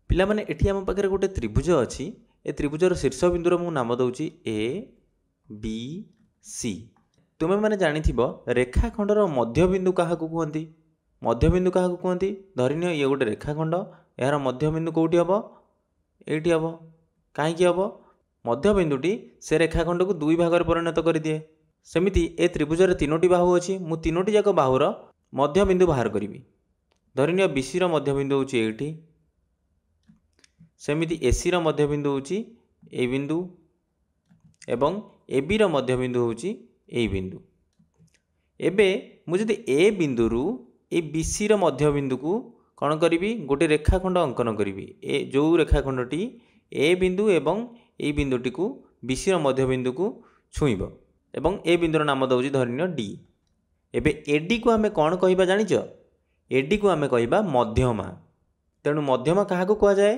पिला माने एठी आम पाखरे गोटे त्रिभुज अच्छी ए त्रिभुजर शीर्ष बिंदुर मु नाम दउची ए बी सी। तुमे माने जानिथिबो रेखाखंडर मध्यबिंदु काहाकू कहंती मध्यबिंदु काहाकू कहंती धरिनियो ये गोटे रेखाखंड यार मध्यबिंदु कोउठी हबो एठी हबो काहेकि हबो मध्यबिंदुटी से रेखाखंड को दुई भाग में परिणत कर दिए। सेमिति ए त्रिभुजर तीनोटी बाहु अच्छी मु तीनोटी जाक बाहुर मध्यबिंदु बाहर करी धरिनियो बीसी रो मध्यबिंदु होची एठी सेमिति एसी रो मध्यबिंदु होची ए बिंदु एवं एबी रो मध्यबिंदु होची ए बिंदु। एबे मु जदि ए बिंदु रु ए बीसी रो मध्यबिंदु को कौन करी गोटे रेखाखंड अंकन करी ए जो रेखाखंडटी ए बिंदु एवं ए बिंदुटी को बीसी रो मध्यबिंदु को छुईब एवं ए बिंदुर नाम दउची धरिनियो डी। एबे एडी को आमे कौन कहिबा जानिच एडी को आमे कहिबा मध्यमा। तेणु मध्यमा काहाकू कहा जाए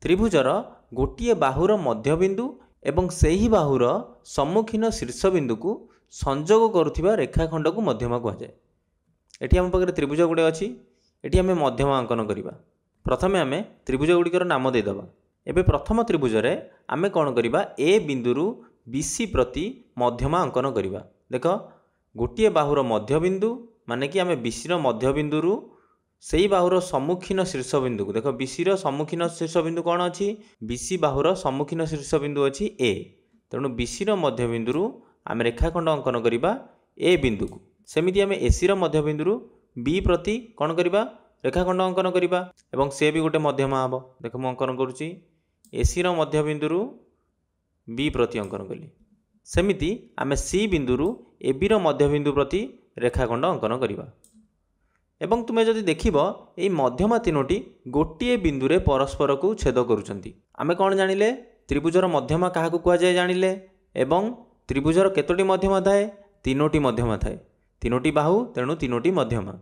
त्रिभुजर गोटिए बाहुर मध्यबिंदु एवं सेही बाहुर सम्मुखीन शीर्ष बिंदु को संजोग करुथिबा रेखाखंड को मध्यमा कहा जाए। एठी आम पाखरे त्रिभुज गुडे अछि एठी आमे मध्यमा अंकन करिबा। प्रथमे आमे त्रिभुज गुडिकर नाम देदबा। एबे प्रथम त्रिभुज रे आमे कौन करिबा ए बिंदुरु बीसी प्रति मध्यमा अंकन करिबा। देख गोटिए बाहुर मध्यबिंदु माने कि आमे बीसी रो मध्यबिंदुरु सेही बाहुर सम्मुखीन शीर्ष बिंदु को देख बीसी रो सम्मुखीन शीर्ष बिंदु कौन अछि बीसी बाहुर सम्मुखीन शीर्ष बिंदु अछि ए। तेणु बीसी रो मध्यबिंदुरु आमे रेखाखंड अंकन करिबा ए बिंदु को। सेमिति आमे एसी रो मध्यबिंदुरु बी प्रति कौन करिबा रेखाखंड अंकन करिबा एवं से भी गोटे मध्यमा हबो। देख मु अंकन करूची एसी रो मध्यबिंदुरु बी प्रति अंकन कली। सेमिति आमे सी बिंदुरु ए बी रो मध्यबिंदु प्रति रेखाखंड अंकन करिबा। एवं तुमे जदि देखिबो एई मध्यमा तीनोटी गोटिए बिंदुरे परस्पर को छेद करूचंती। आमे कौन जानिले त्रिभुजर मध्यमा काहाकू कहा जाए जानिले एवं त्रिभुजर केतोटी मध्यमा थाए तीनोटी मध्यमा थाए तीनोटी बाहु तेणु तीनोटी मध्यमा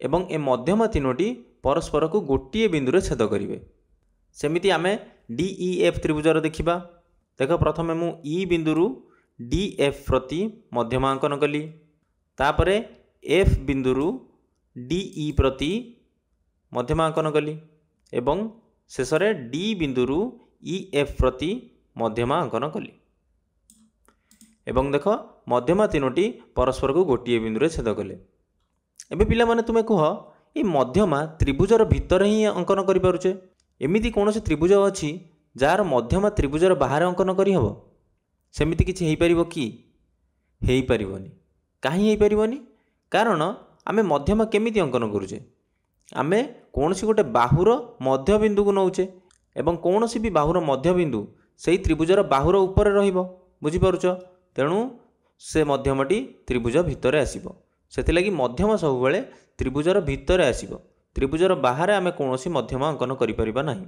एवं ए मध्यमा तीनोटी परस्पर को गोटिए बिंदुरे छेद करिवे। सेमिति आमे डी ई एफ त्रिभुजर देखिबा। देख प्रथमे मु ई बिंदुरु डी एफ प्रति मध्यमा अंकन कली तापरे एफ बिंदुरु डी ई प्रति मध्यमा अंकन कली एवं शेषरे डी बिंदुरु ई एफ प्रति मध्यमा अंकन कली एवं देख मध्यमा तीनोटी परस्पर को गोटिए बिंदुरे छेद कले। एबे पिला माने तुमे कह ए मध्यमा त्रिभुजर भितर ही अंकन करि पारुछे एमिति कोनोसी त्रिभुज अछि जार मध्यमा त्रिभुजर बाहर अंकन करि हबो सेमिति किछि हेइ परिबो कि हेइ परिबोनी। काहे हेइ परिबोनी कारण आमे मध्यमा केमिति अंकन करूचे आमे कोनोसी गोटे बाहुर मध्यबिंदु को नउचे एवं कोनोसी भी बाहुर मध्यबिंदु सेही त्रिभुजर बाहुर ऊपर रहिबो बुझि पारुछ। तेणु से मध्यमटी त्रिभुज भितर आसीबो सेथिलागि मध्यमा सब बेले त्रिभुजर भितर आसीबो त्रिभुजर बाहर आमे कोनोसी मध्यमा अंकन करि परिबा नाही।